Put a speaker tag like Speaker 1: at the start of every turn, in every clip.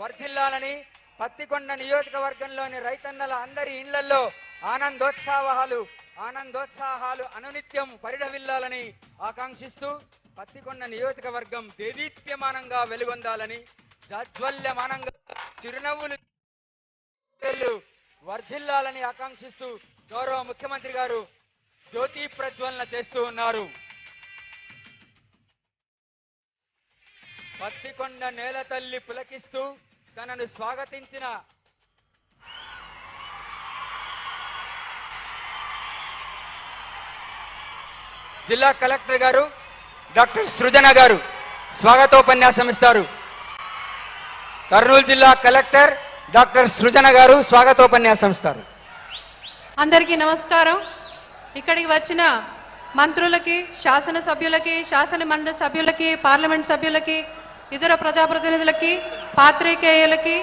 Speaker 1: వర్ధిల్లాలని పత్తికొండ నియోజకవర్గంలోని రైతన్నల అందరి ఇళ్లలో ఆనందోత్సాహాలు అనునిత్యం పరిఢవిల్లాలని ఆకాంక్షిస్తూ పత్తికొండ నియోజకవర్గం దేదీప్యమానంగా వెలుగొందాలని జాజ్వల్యమానంగా చిరునవ్వులు వర్ధిల్లాలని ఆకాంక్షిస్తూ గౌరవ ముఖ్యమంత్రి గారు జ్యోతి ప్రజ్వలన చేస్తూ ఉన్నారు. పత్తికొండ నేల తల్లి పులకిస్తూ తనను స్వాగతించిన జిల్లా కలెక్టర్ గారు డాక్టర్ సృజన గారు స్వాగతోపన్యాసం ఇస్తారు. కర్నూలు జిల్లా కలెక్టర్ డాక్టర్ సృజన గారు స్వాగతోపన్యాసం ఇస్తారు.
Speaker 2: అందరికీ నమస్కారం. ఇక్కడికి వచ్చిన మంత్రులకి, శాసనసభ్యులకి, శాసన మండలి సభ్యులకి, పార్లమెంట్ సభ్యులకి, ఇతర ప్రజాప్రతినిధులకి, పాత్రికేయులకి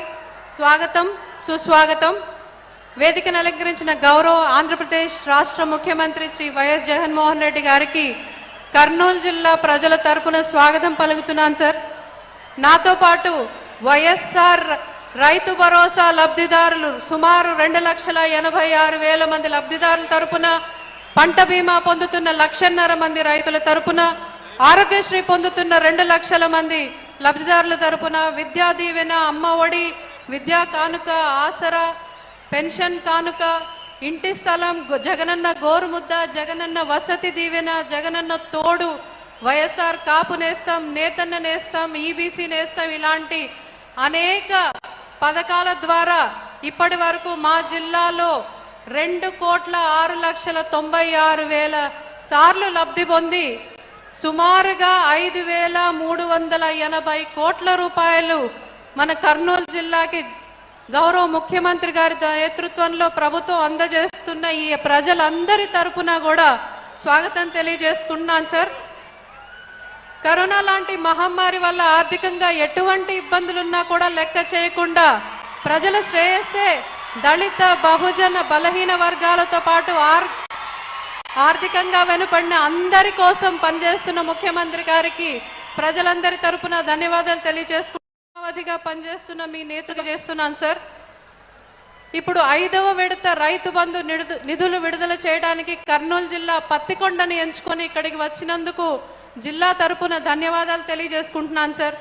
Speaker 2: స్వాగతం, సుస్వాగతం. వేదికను అలంకరించిన గౌరవ ఆంధ్రప్రదేశ్ రాష్ట్ర ముఖ్యమంత్రి శ్రీ వైఎస్ జగన్మోహన్ రెడ్డి గారికి కర్నూలు జిల్లా ప్రజల తరపున స్వాగతం పలుకుతున్నాను సార్. నాతో పాటు వైఎస్ఆర్ రైతు భరోసా లబ్ధిదారులు సుమారు 2,86,000 మంది లబ్ధిదారుల తరపున, పంట బీమా పొందుతున్న 1,50,000 మంది రైతుల తరపున, ఆరోగ్యశ్రీ పొందుతున్న 2 లక్షల మంది లబ్ధిదారుల తరపున, విద్యా దీవెన, అమ్మ ఒడి, విద్యా కానుక, ఆసరా, పెన్షన్ కానుక, ఇంటి స్థలం, జగనన్న గోరుముద్ద, జగనన్న వసతి దీవెన, జగనన్న తోడు, వైఎస్ఆర్ కాపు నేస్తం, నేతన్న నేస్తం, ఈబీసీ నేస్తం, ఇలాంటి అనేక పథకాల ద్వారా ఇప్పటి వరకు మా జిల్లాలో 2,06,96,000 సార్లు లబ్ధి పొంది సుమారుగా 5,380 కోట్ల రూపాయలు మన కర్నూలు జిల్లాకి గౌరవ ముఖ్యమంత్రి గారి నేతృత్వంలో ప్రభుత్వం అందజేస్తున్న ఈ ప్రజలందరి తరపున కూడా స్వాగతం తెలియజేస్తున్నాను సార్. కరోనా లాంటి మహమ్మారి వల్ల ఆర్థికంగా ఎటువంటి ఇబ్బందులున్నా కూడా లెక్క చేయకుండా ప్రజల శ్రేయస్సే దళిత, బహుజన, బలహీన వర్గాలతో పాటు ఆర్థికంగా వెనుపడిన అందరి కోసం పనిచేస్తున్న ముఖ్యమంత్రి గారికి ప్రజలందరి తరపున ధన్యవాదాలు తెలియజేసుకుంటూ పనిచేస్తున్న మీ నేతృత్వం చేస్తున్నాను సార్. ఇప్పుడు 5వ విడత రైతు బంధు నిధులు విడుదల చేయడానికి కర్నూలు జిల్లా పత్తికొండని ఎంచుకొని ఇక్కడికి వచ్చినందుకు జిల్లా తరపున ధన్యవాదాలు తెలియజేసుకుంటున్నాను సార్.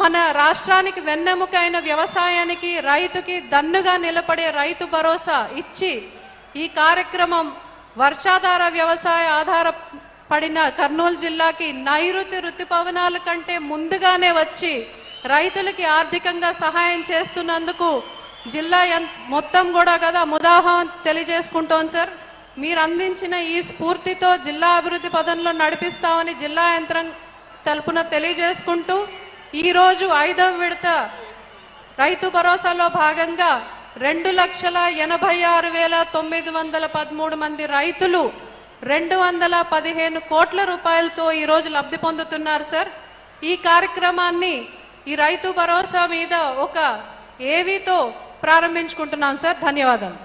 Speaker 2: మన రాష్ట్రానికి వెన్నెముకైన వ్యవసాయానికి, రైతుకి దన్నుగా నిలబడే రైతు భరోసా ఇచ్చి ఈ కార్యక్రమం వర్షాధార వ్యవసాయ ఆధారపడిన కర్నూలు జిల్లాకి నైరుతి ఋతుపవనాల కంటే ముందుగానే వచ్చి రైతులకి ఆర్థికంగా సహాయం చేస్తున్నందుకు జిల్లా మొత్తం కూడా కదా ముదాహం తెలియజేసుకుంటోం సార్. మీరు అందించిన ఈ స్ఫూర్తితో జిల్లా అభివృద్ధి పదంలో నడిపిస్తామని జిల్లా యంత్రం తరపున తెలియజేసుకుంటూ ఈరోజు 5వ విడత రైతు భరోసాలో భాగంగా 2,86,913 మంది రైతులు 215 కోట్ల రూపాయలతో ఈరోజు లబ్ధి పొందుతున్నారు సార్. ఈ కార్యక్రమాన్ని ఈ రైతు భరోసా మీద ఒక ఏవీతో ప్రారంభించుకుంటున్నాం సార్. ధన్యవాదాలు.